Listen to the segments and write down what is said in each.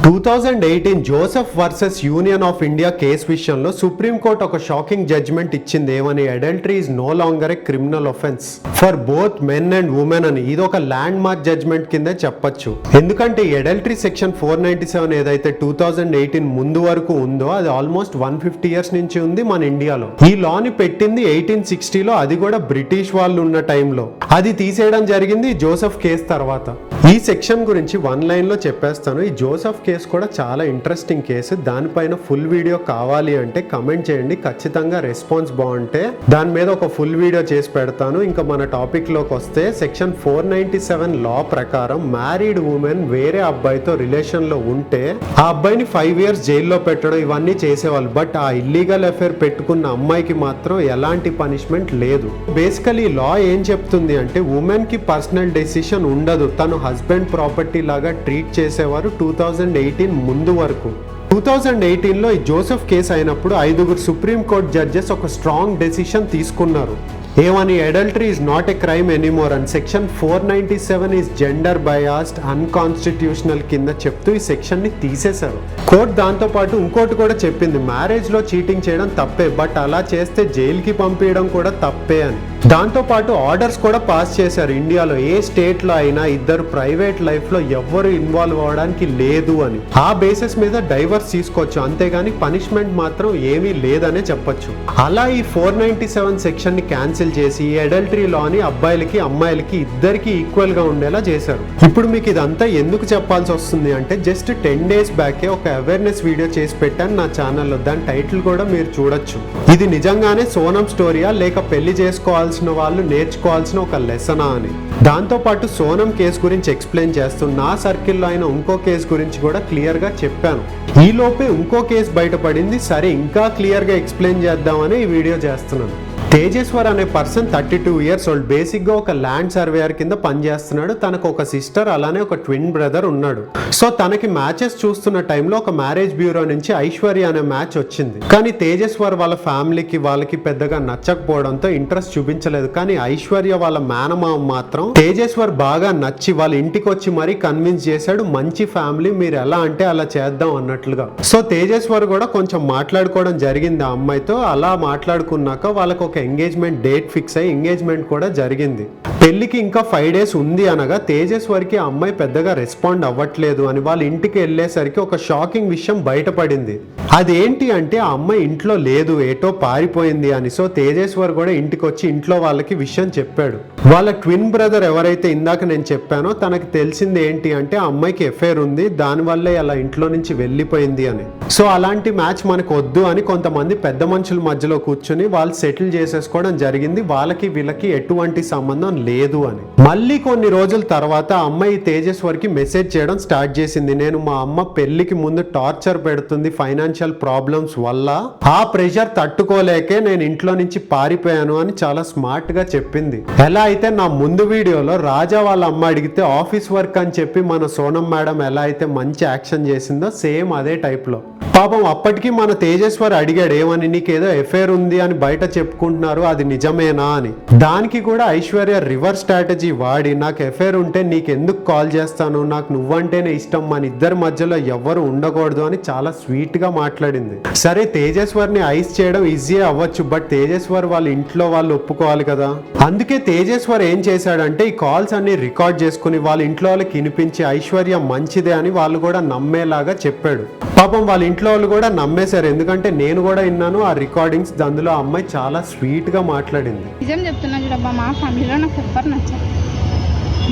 2018 Joseph versus union of India case విషయంలో supreme court ఒక shocking judgment ఇచ్చింది. ఏమని? Adultery is no longer a criminal offence for both men and women అని. ఇది ఒక ల్యాండ్ మార్క్ జడ్జ్మెంట్ కిందే చెప్పొచ్చు. ఎందుకంటే ఈ అడల్టరీ సెక్షన్ 497 ఏదైతే 2018 ముందు వరకు ఉందో అది ఆల్మోస్ట్ 150 ఇయర్స్ నుంచి ఉంది మన ఇండియాలో. ఈ లాని పెట్టింది 1860లో, అది కూడా బ్రిటిష్ వాళ్ళు ఉన్న టైంలో. అది తీసేయడం జరిగింది జోసెఫ్ కేసు తర్వాత. ఈ సెక్షన్ గురించి వన్ లైన్ లో చెప్పేస్తాను. ఈ జోసెఫ్ కేసు కూడా చాలా ఇంట్రెస్టింగ్ కేసు. దానిపైన ఫుల్ వీడియో కావాలి అంటే కమెంట్ చేయండి. ఖచ్చితంగా రెస్పాన్స్ బాగుంటే దాని మీద ఒక ఫుల్ వీడియో చేసి పెడతాను. ఇంకా మన టాపిక్ లోకి వస్తే సెక్షన్ 497 లా ప్రకారం మ్యారీడ్ ఉమెన్ వేరే అబ్బాయితో రిలేషన్ లో ఉంటే ఆ అబ్బాయిని 5 ఇయర్స్ జైల్లో పెట్టడం ఇవన్నీ చేసేవాళ్ళు. బట్ ఆ ఇల్లీగల్ అఫేర్ పెట్టుకున్న అమ్మాయికి మాత్రం ఎలాంటి పనిష్మెంట్ లేదు. బేసికలీ లా ఏం చెప్తుంది అంటే ఉమెన్ కి పర్సనల్ డెసిషన్ ఉండదు. తను హస్బెండ్ ప్రాపర్టీ లాగా ట్రీట్ చేసేవారు 2018 ముందు వరకు. 2018లో ఈ జోసెఫ్ కేసు అయినప్పుడు 5 సుప్రీం కోర్ట్ జడ్జెస్ ఒక స్ట్రాంగ్ డెసిషన్ తీసుకున్నారు. ఏమని? Adultery is not a crime anymore and section 497 is gender biased unconstitutional కింద చెప్తూ ఈ సెక్షన్ ని తీసేశారు. కోర్టు దాంతో పాటు ఇంకోటి కూడా చెప్పింది, మ్యారేజ్ లో చీటింగ్ చేయడం తప్పే, బట్ అలా చేస్తే జైలుకి పంపించడం కూడా తప్పే అని. దాంతో పాటు ఆర్డర్స్ కూడా పాస్ చేశారు ఇండియాలో. ఏ స్టేట్ లో అయినా ఇద్దరు ప్రైవేట్ లైఫ్ లో ఎవ్వరు ఇన్వాల్వ్ అవడానికి లేదు అని. ఆ బేసిస్ మీద డైవర్స్ తీసుకోవచ్చు, అంతేగాని పనిష్మెంట్ మాత్రం ఏమీ లేదనే చెప్పొచ్చు. అలా ఈ 497 సెక్షన్ ని క్యాన్సిల్ చేసి ఈ అడల్టరీ లాని అబ్బాయిలకి అమ్మాయిలకి ఇద్దరికి ఈక్వల్ గా ఉండేలా చేశారు. ఇప్పుడు మీకు ఇదంతా ఎందుకు చెప్పాల్సి వస్తుంది అంటే జస్ట్ 10 days బ్యాకే ఒక అవేర్నెస్ వీడియో చేసి పెట్టాను నా ఛానల్లో. దాని టైటిల్ కూడా మీరు చూడొచ్చు. ఇది నిజంగానే సోనం స్టోరీయా లేక పెళ్లి చేసుకోవాల్సిన వాళ్ళు నేర్చుకోవాల్సిన ఒక లెసనా అని. దాంతో పాటు సోనం కేసు గురించి ఎక్స్ప్లెయిన్ చేస్తూ నా సర్కిల్లో అయిన ఇంకో కేసు గురించి కూడా క్లియర్ గా చెప్పాను. ఈ లోపే ఇంకో కేసు బయటపడింది. సరే ఇంకా క్లియర్ గా ఎక్స్ప్లెయిన్ చేద్దామని ఈ వీడియో చేస్తున్నాను. తేజేశ్వర్ అనే పర్సన్ 32 ఇయర్స్ ఓల్డ్. బేసిక్ గా ఒక ల్యాండ్ సర్వేయర్ కింద పనిచేస్తున్నాడు. తనకు ఒక సిస్టర్ అలానే ఒక ట్విన్ బ్రదర్ ఉన్నాడు. సో తనకి మ్యాచెస్ చూస్తున్న టైంలో ఒక మ్యారేజ్ బ్యూరో నుంచి ఐశ్వర్య అనే మ్యాచ్ వచ్చింది. కానీ తేజేశ్వర్ వాళ్ళ ఫ్యామిలీకి వాళ్ళకి పెద్దగా నచ్చకపోవడంతో ఇంట్రెస్ట్ చూపించలేదు. కానీ ఐశ్వర్య వాళ్ళ మేనమామ మాత్రం తేజేశ్వర్ బాగా నచ్చి వాళ్ళ ఇంటికి వచ్చి మరీ కన్విన్స్ చేశాడు. మంచి ఫ్యామిలీ, మీరు ఎలా అంటే అలా చేద్దాం అన్నట్లుగా. సో తేజేశ్వర్ కూడా కొంచెం మాట్లాడుకోవడం జరిగింది ఆ అమ్మాయితో. అలా మాట్లాడుకున్నాక వాళ్ళకు ఒక ఎంగేజ్మెంట్ డేట్ ఫిక్స్ అయ్యి ఎంగేజ్మెంట్ కూడా జరిగింది. పెళ్లికి ఇంకా 5 days ఉంది అనగా తేజేశ్వరికి ఆ అమ్మాయి పెద్దగా రెస్పాండ్ అవ్వట్లేదు అని వాళ్ళ ఇంటికి వెళ్ళేసరికి ఒక షాకింగ్ విషయం బయటపడింది. అదేంటి అంటే ఆ అమ్మాయి ఇంట్లో లేదు, ఏటో పారిపోయింది అని. సో తేజేశ్వర్ కూడా ఇంటికి వచ్చి ఇంట్లో వాళ్ళకి విషయం చెప్పాడు. వాళ్ళ ట్విన్ బ్రదర్ ఎవరైతే ఇందాక నేను చెప్పానో తనకి తెలిసింది ఏంటి అంటే ఆ అమ్మాయికి ఎఫైర్ ఉంది, దానివల్లే అలా ఇంట్లో నుంచి వెళ్ళిపోయింది అని. సో అలాంటి మ్యాచ్ మనకు వద్దు అని కొంతమంది పెద్ద మనుషుల మధ్యలో కూర్చుని వాళ్ళు సెటిల్ చేసేసుకోవడం జరిగింది. వాళ్ళకి వీళ్ళకి ఎటువంటి సంబంధం లేదు అని. మళ్ళీ కొన్ని రోజుల తర్వాత ఆ అమ్మాయి తేజేశ్వర్కి మెసేజ్ చేయడం స్టార్ట్ చేసింది. నేను మా అమ్మ పెళ్లికి ముందు టార్చర్ పెడుతుంది ఫైనాన్షియల్ ప్రాబ్లమ్స్ వల్ల, ఆ ప్రెషర్ తట్టుకోలేకే నేను ఇంట్లో నుంచి పారిపోయాను అని చాలా స్మార్ట్ గా చెప్పింది. ఎలా అయితే నా ముందు వీడియోలో రాజా వాళ్ళ అమ్మ అడిగితే ఆఫీస్ వర్క్ అని చెప్పి మన సోనం మేడం ఎలా అయితే మంచి యాక్షన్ చేసిందో సేమ్ అదే టైప్ లో. పాపం అప్పటికి మన తేజేశ్వర్ అడిగాడు, ఏమని నీకేదో ఎఫైర్ ఉంది అని బయట చెప్పుకుంటున్నారు, అది నిజమేనా అని. దానికి కూడా ఐశ్వర్య రివర్స్ స్ట్రాటజీ వాడి, నాకు ఎఫైర్ ఉంటే నీకెందుకు కాల్ చేస్తాను, నాకు నువ్వంటేనే ఇష్టం, మన ఇద్దరి మధ్యలో ఎవ్వరు ఉండకూడదు అని చాలా స్వీట్ గా మాట్లాడింది. సరే తేజేశ్వర్ ని ఐస్ చేయడం ఈజీ అవ్వచ్చు, బట్ తేజేశ్వర్ వాళ్ళ ఇంట్లో వాళ్ళు ఒప్పుకోవాలి కదా. అందుకే తేజేశ్వర్ ఏం చేశాడంటే ఈ కాల్స్ అన్ని రికార్డ్ చేసుకుని వాళ్ళ ఇంట్లో వాళ్ళకి వినిపించి ఐశ్వర్య మంచిదే అని వాళ్ళు కూడా నమ్మేలాగా చెప్పాడు. పాపం వాళ్ళ ఇంట్లో వాళ్ళు కూడా నమ్మేశారు, ఎందుకంటే నేను కూడా విన్నాను ఆ రికార్డింగ్స్. అందులో ఆ అమ్మాయి చాలా స్వీట్ గా మాట్లాడింది. నిజం చెప్తున్నా చూడబ్బా, మా ఫ్యామిలీలో నాకు ఎవ్వరు నచ్చారు.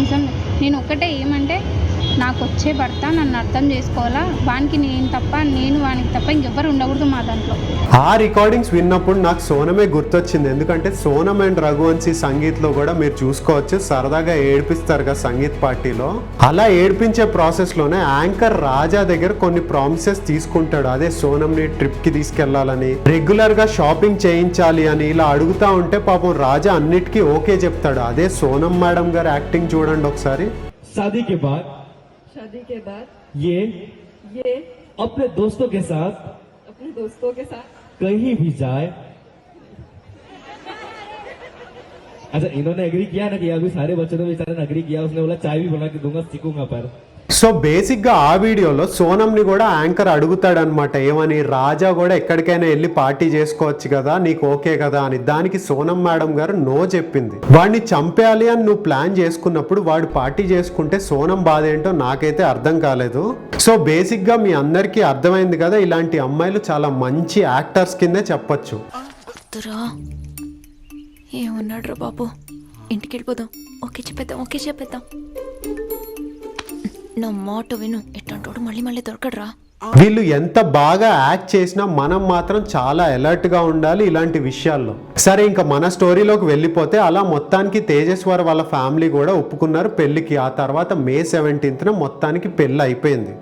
నిజం నేను ఒక్కటే ఏమంటే నాకు వచ్చే భర్త నన్ను అర్థం చేసుకోవాలా, వానికి నేను తప్ప నేను వానికి తప్ప ఇంకెవ్వరు ఉండకూడదు మా దాంట్లో. ఆ రికార్డింగ్స్ విన్నప్పుడు నాకు సోనమే గుర్తొచ్చింది. ఎందుకంటే సోనం అండ్ రఘువంశీ సంగీత్ లో కూడా మీరు చూసుకోవచ్చు, సరదాగా ఏడిపిస్తారు కదా సంగీత్ పార్టీలో. అలా ఏడిపించే ప్రాసెస్ లోనే యాంకర్ రాజా దగ్గర కొన్ని ప్రామిసెస్ తీసుకుంటాడు. అదే సోనంని ట్రిప్ కి తీసుకెళ్లాలని, రెగ్యులర్ గా షాపింగ్ చేయించాలి అని. ఇలా అడుగుతా ఉంటే పాపం రాజా అన్నిటికీ ఓకే చెప్తాడు. అదే సోనం మేడం గారు యాక్టింగ్ చూడండి ఒకసారి. शादी के बाद ये अपने दोस्तों के साथ कहीं भी जाए। अच्छा इन्होंने एग्री किया ना कि अभी सारे बच्चों ने बेचारे ने एग्री किया, उसने बोला चाय भी बना के दूंगा, सीखूंगा पर సో బేసిక్ గా ఆ వీడియోలో సోనంని కూడా యాంకర్ అడుగుతాడనమాట, ఏమని, రాజా కూడా ఎక్కడికైనా వెళ్ళి పార్టీ చేసుకోవచ్చు కదా, నీకు ఓకే కదా అని. దానికి సోనం మేడం గారు నో చెప్పింది. వాడిని చంపేయాలి అని నువ్వు ప్లాన్ చేసుకున్నప్పుడు వాడు పార్టీ చేసుకుంటే సోనం బాధ ఏంటో నాకైతే అర్థం కాలేదు. సో బేసిక్ గా మీ అందరికీ అర్థమైంది కదా, ఇలాంటి అమ్మాయిలు చాలా మంచి యాక్టర్స్ కిందే చెప్పొచ్చు. ఏమన్నాడు రా బాబు, ఇంటికి వెళ్ళిపోదాం. ఓకే చెప్పేద్దాం. నా మాట విను, ఎట్లాంటోడు మళ్ళీ మళ్ళీ దొరకడరా. వీళ్ళు ఎంత బాగా యాక్ట్ చేసినా మనం మాత్రం చాలా అలర్ట్ గా ఉండాలి ఇలాంటి విషయాల్లో. సరే, ఇంకా మన స్టోరీలోకి వెళ్ళిపోతే, అలా మొత్తానికి తేజస్వర్ వాళ్ళ ఫ్యామిలీ కూడా ఒప్పుకున్నారు పెళ్లికి. ఆ తర్వాత May 17th మొత్తానికి పెళ్లి అయిపోయింది.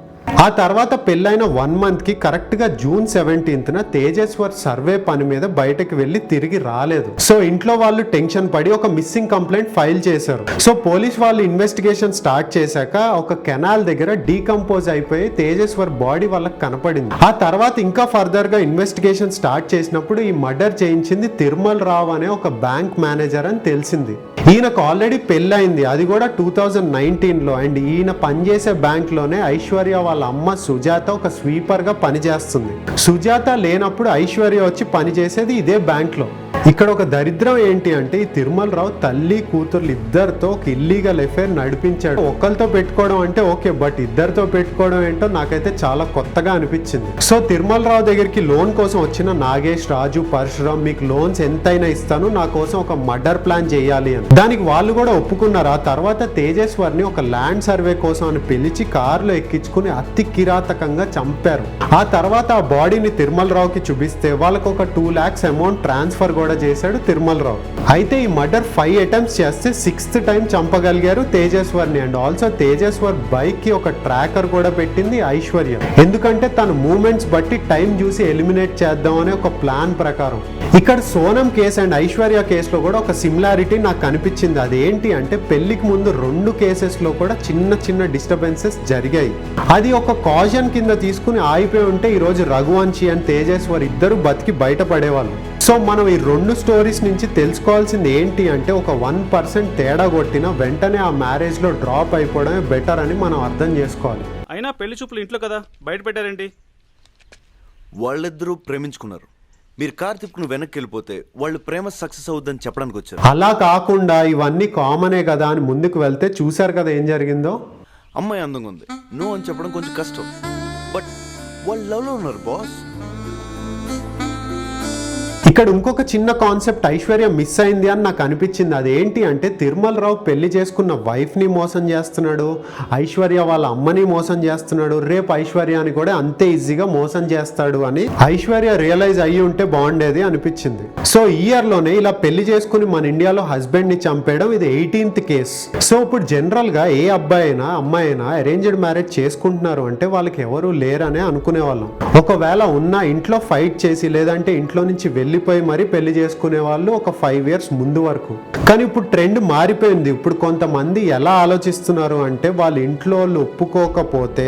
ఆ తర్వాత పెళ్ళైన 1 month కి కరెక్ట్ గా June 17th తేజస్వర్ సర్వే పని మీద బయటకు వెళ్ళి తిరిగి రాలేదు. సో ఇంట్లో వాళ్ళు టెన్షన్ పడి ఒక మిస్సింగ్ కంప్లైంట్ ఫైల్ చేశారు. సో పోలీస్ వాళ్ళు ఇన్వెస్టిగేషన్ స్టార్ట్ చేశాక ఒక కెనాల్ దగ్గర డీకంపోజ్ అయిపోయి తేజస్వర్ బాడీ వాళ్ళకి కనపడింది. ఆ తర్వాత ఇంకా ఫర్దర్ గా ఇన్వెస్టిగేషన్ స్టార్ట్ చేసినప్పుడు ఈ మర్డర్ చేయించింది తిరుమల్ రావు అనే ఒక బ్యాంక్ మేనేజర్ అని తెలిసింది. ఈయనకు ఆల్రెడీ పెళ్ళయింది, అది కూడా 2019లో. అండ్ ఈయన పనిచేసే బ్యాంక్ లోనే ఐశ్వర్య వాళ్ళ అమ్మ సుజాత ఒక స్వీపర్ గా పనిచేస్తుంది. సుజాత లేనప్పుడు ఐశ్వర్య వచ్చి పనిచేసేది ఇదే బ్యాంక్ లో. ఇక్కడ ఒక దరిద్రం ఏంటి అంటే, ఈ తిరుమల రావు తల్లి కూతుర్లు ఇద్దరితో ఒక ఇల్లీగల్ అఫైర్ నడిపించాడు. ఒకరితో పెట్టుకోవడం అంటే ఓకే, బట్ ఇద్దరితో పెట్టుకోవడం ఏంటో నాకైతే చాలా కొత్తగా అనిపించింది. సో తిరుమల రావు దగ్గరికి లోన్ కోసం వచ్చిన నాగేష్, రాజు, పరశురామ్, మీకు లోన్స్ ఎంతైనా ఇస్తాను, నా కోసం ఒక మర్డర్ ప్లాన్ చేయాలి అని. దానికి వాళ్ళు కూడా ఒప్పుకున్నారు. ఆ తర్వాత తేజస్వర్ని ఒక ల్యాండ్ సర్వే కోసం అని పిలిచి కారులో ఎక్కించుకుని అతి కిరాతకంగా చంపారు. ఆ తర్వాత ఆ బాడీని తిరుమల రావుకి చూపిస్తే వాళ్ళకు ఒక 2 lakhs అమౌంట్ ట్రాన్స్ఫర్ కూడా చేశాడు తిరుమల రావు. అయితే ఈ మర్డర్ 5 attempts చేస్తే 6th time చంపగలిగారు తేజస్వర్ని. అండ్ ఆల్సో తేజస్వర్ బైక్ కి ఒక ట్రాకర్ కూడా పెట్టింది ఐశ్వర్య, ఎందుకంటే తన మూమెంట్స్ బట్టి టైం చూసి ఎలిమినేట్ చేద్దాం అనే ఒక ప్లాన్ ప్రకారం. ఇక్కడ సోనం కేసు అండ్ ఐశ్వర్య కేసులో కూడా ఒక సిమిలారిటీ నాకు కనిపించింది. అదేంటి అంటే, పెళ్లికి ముందు 2 కేసెస్ లో కూడా చిన్న చిన్న డిస్టర్బెన్సెస్ జరిగాయి. అది ఒక కాజన్ కింద తీసుకుని ఆగిపోయి ఉంటే ఈ రోజు రఘువంశీ అండ్ తేజస్వర్ ఇద్దరు బతికి బయటపడేవాళ్ళు. సో మనం ఈ 2 స్టోరీస్ నుంచి తెలుసుకోవాల్సింది ఏంటి అంటే, ఒక 1% తేడా కొట్టిన వెంటనే ఆ మ్యారేజ్ లో డ్రాప్ అయిపోవడమే బెటర్ అని మనం అర్థం చేసుకోవాలి. అయినా పెళ్లి చూపులు ఇంట్లో కదా, బయట పెట్టారేంటి? వాళ్ళిద్దరూ ప్రేమించుకున్నారు. మీరు కార్ తిప్పుకుని వెనక్కి వెళ్ళిపోతే వాళ్ళు ప్రేమ సక్సెస్ అవుద్దని చెప్పడానికి వచ్చారు. అలా కాకుండా ఇవన్నీ కామనే కదా అని ముందుకు వెళ్తే చూసారు కదా ఏం జరిగిందో. అమ్మాయి అందంగా ఉంది, నో అని చెప్పడం కొంచెం కష్టం, బట్ వాళ్ళు లవ్ లో ఉన్నారు బాస్. ఇక్కడ ఇంకొక చిన్న కాన్సెప్ట్ ఐశ్వర్య మిస్ అయింది అని నాకు అనిపించింది. అదేంటి అంటే, తిరుమల రావు పెళ్లి చేసుకున్న వైఫ్ ని మోసం చేస్తున్నాడు, ఐశ్వర్య వాళ్ళ అమ్మని మోసం చేస్తున్నాడు, రేపు ఐశ్వర్యాని కూడా అంతే ఈజీగా మోసం చేస్తాడు అని ఐశ్వర్య రియలైజ్ అయ్యి ఉంటే బాగుండేది అనిపించింది. సో ఈ ఇయర్ లోనే ఇలా పెళ్లి చేసుకుని మన ఇండియాలో హస్బెండ్ ని చంపేయడం ఇది 18th కేస్. సో ఇప్పుడు జనరల్ గా ఏ అబ్బాయి అయినా అమ్మాయి అయినా అరేంజ్డ్ మ్యారేజ్ చేసుకుంటున్నారు అంటే వాళ్ళకి ఎవరు లేరనే అనుకునే వాళ్ళం. ఒకవేళ ఉన్న ఇంట్లో ఫైట్ చేసి లేదంటే ఇంట్లో నుంచి వెళ్ళిపోయి మరీ పెళ్లి చేసుకునే వాళ్ళు ఒక 5 years ముందు వరకు. కానీ ఇప్పుడు ట్రెండ్ మారిపోయింది. ఇప్పుడు కొంతమంది ఎలా ఆలోచిస్తున్నారు అంటే, వాళ్ళ ఇంట్లో వాళ్ళు ఒప్పుకోకపోతే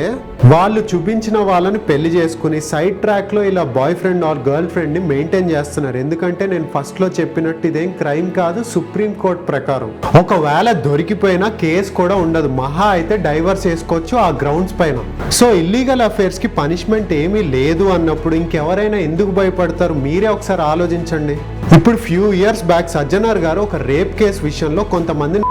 వాళ్ళు చూపించిన వాళ్ళని పెళ్లి చేసుకుని సైడ్ ట్రాక్ లో ఇలా boy friend or girl friend ని మెయింటైన్ చేస్తున్నారు. ఎందుకంటే నేను ఫస్ట్ లో చెప్పినట్టు ఇదేం క్రైమ్ కాదు, సుప్రీం కోర్ట్ ప్రకారం. ఒకవేళ దొరికిపోయినా కేసు కూడా ఉండదు, మహా అయితే డైవర్స్ చేసుకోవచ్చు ఆ గ్రౌండ్స్ పైన. సో ఇల్లీగల్ అఫైర్స్ కి పనిష్మెంట్ ఏమీ లేదు అన్నప్పుడు ఇంకెవరైనా ఎందుకు భయపడతారు? మీరే ఒకసారి ఆలోచించండి. ఇప్పుడు ఫ్యూ ఇయర్స్ బ్యాక్ సజ్జనార్ గారు ఒక రేప్ కేసు విషయంలో కొంతమంది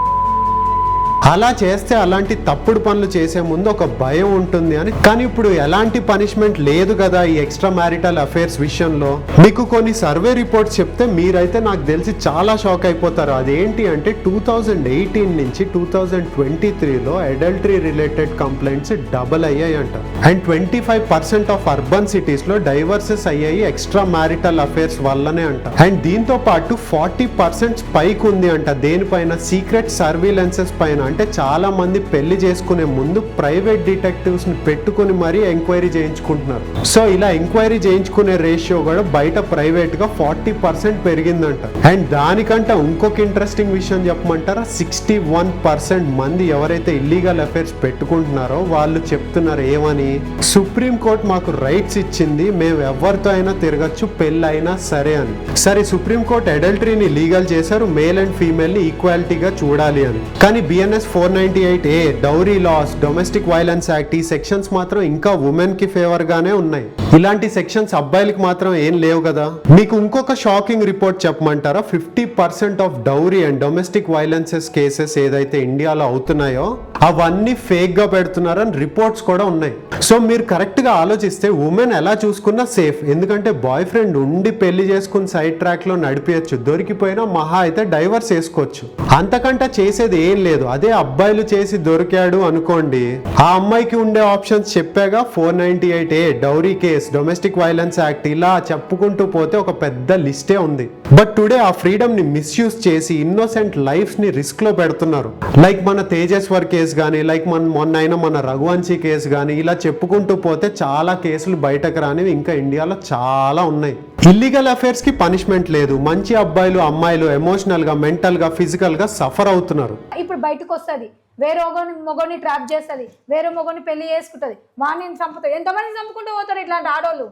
అలా చేస్తే అలాంటి తప్పుడు పనులు చేసే ముందు ఒక భయం ఉంటుంది అని. కానీ ఇప్పుడు ఎలాంటి పనిష్మెంట్ లేదు కదా ఈ ఎక్స్ట్రా మ్యారిటల్ అఫైర్స్ విషయంలో. మీకు కొన్ని సర్వే రిపోర్ట్స్ చెప్తే మీరైతే నాకు తెలిసి చాలా షాక్ అయిపోతారు. అదేంటి అంటే 2018 నుంచి 2023లో అడల్టరీ రిలేటెడ్ కంప్లైంట్స్ డబుల్ అయ్యాయి అంట. అండ్ 25% ఆఫ్ అర్బన్ సిటీస్ లో డైవర్సెస్ అయ్యాయి ఎక్స్ట్రా మ్యారిటల్ అఫైర్స్ వల్లనే అంట. అండ్ దీంతో పాటు 40% స్పైక్ ఉంది అంట దేనిపైన, సీక్రెట్ సర్వీలెన్సెస్ పైన. అంటే చాలా మంది పెళ్లి చేసుకునే ముందు ప్రైవేట్ డిటెక్టివ్స్ ని పెట్టుకుని మరీ ఎంక్వైరీ చేయించుకుంటున్నారు. సో ఇలా ఎంక్వైరీ చేయించుకునే రేషియో కూడా బయట ప్రైవేట్ గా 40% పెరిగిందంట. అండ్ దానికంటే ఇంకొక ఇంట్రెస్టింగ్ విషయం చెప్పమంటారా, 61% మంది ఎవరైతే ఇల్లీగల్ అఫైర్స్ పెట్టుకుంటున్నారో వాళ్ళు చెప్తున్నారు ఏమని, సుప్రీం కోర్ట్ మాకు రైట్స్ ఇచ్చింది, మేము ఎవరితో అయినా తిరగచ్చు పెళ్ళి అయినా సరే అని. సరే, సుప్రీం కోర్ట్ అడల్టరీని లీగల్ చేశారు, మేల్ అండ్ ఫీమేల్ ని ఈక్వాలిటీగా చూడాలి అని. కానీ BNS sections 498A dowry laws, domestic violence act, ఈ సెక్షన్స్ మాత్రం ఇంకా ఉమెన్ కి ఫేవర్ గానే ఉన్నాయి. ఇలాంటి సెక్షన్స్ అబ్బాయిలకి మాత్రం ఏం లేవు కదా. మీకు ఇంకొక షాకింగ్ రిపోర్ట్ చెప్పమంటారా? 50% of dowry and domestic violences cases ఏదైతే ఇండియాలో అవుతున్నాయో అవన్నీ ఫేక్ గా పెడుతున్నారని రిపోర్ట్స్ కూడా ఉన్నాయి. సో మీరు కరెక్ట్ గా ఆలోచిస్తే ఉమెన్ ఎలా చూసుకున్నా సేఫ్. ఎందుకంటే బాయ్ ఫ్రెండ్ ఉండి పెళ్లి చేసుకుని సైడ్ ట్రాక్ లో నడిపించచ్చు, దొరికిపోయినా మహా అయితే డైవర్స్ చేసుకోవచ్చు, అంతకంటే చేసేది ఏం లేదు. అదే అబ్బాయిలు చేసి దొరికాడు అనుకోండి, ఆ అమ్మాయికి ఉండే ఆప్షన్స్ చెప్పాగా, 498A dowry case, domestic violence act, ఇలా చెప్పుకుంటూ పోతే ఒక పెద్ద లిస్టే ఉంది. బట్ టుడే ఆ ఫ్రీడమ్ ని మిస్యూజ్ చేసి ఇన్నోసెంట్ లైఫ్స్ ని రిస్క్ లో పెడుతున్నారు. లైక్ మన తేజస్వర్ కేసు కానీ, లైక్ మొన్న అయిన మన రఘువంశీ కేసు కానీ, ఇలా చెప్పుకుంటూ పోతే చాలా కేసులు బయటకు రానివి ఇంకా ఇండియాలో చాలా ఉన్నాయి. ఇల్లీగల్ అఫైర్స్ కి పనిష్మెంట్ లేదు. మంచి అబ్బాయిలు అమ్మాయిలు ఎమోషనల్ గా, మెంటల్ గా, ఫిజికల్ గా సఫర్ అవుతున్నారు. ఇప్పుడు బయటకు వస్తుంది, వేరే మొగోని ట్రాప్ చేస్తుంది, వేరే మొగోని పెళ్లి చేసుకుంటది, వాడిని చంపుతుంది. ఎంతమంది చంపుకుంటూ పోతారు ఇట్లాంటి ఆడోళ్ళు?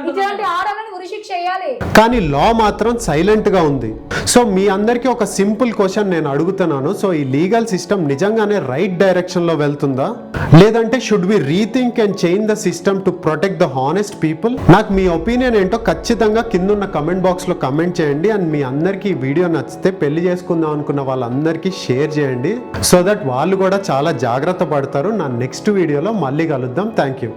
ఇట్లాంటి ఆడోళ్ళని ఉరిశిక్ష చేయాలి. కానీ లా మాత్రం సైలెంట్ గా ఉంది. సో మీ అందరికీ ఒక సింపుల్ క్వశ్చన్ నేను అడుగుతున్నాను. సో ఈ లీగల్ సిస్టమ్ నిజంగానే రైట్ డైరెక్షన్ లో వెళ్తుందా, లేదంటే should we rethink and change the system to protect the honest people? నాకు మీ ఒపీనియన్ ఏంటో ఖచ్చితంగా కింద కమెంట్ బాక్స్ లో కమెంట్ చేయండి. అండ్ మీ అందరికీ ఈ వీడియో నచ్చితే పెళ్లి చేసుకుందాం అనుకున్న వాళ్ళందరికీ షేర్ చేయండి, సో దట్ వాళ్ళు కూడా చాలా జాగ్రత్త పడతారు. నా నెక్స్ట్ వీడియోలో మళ్ళీ కలుద్దాం. Thank you.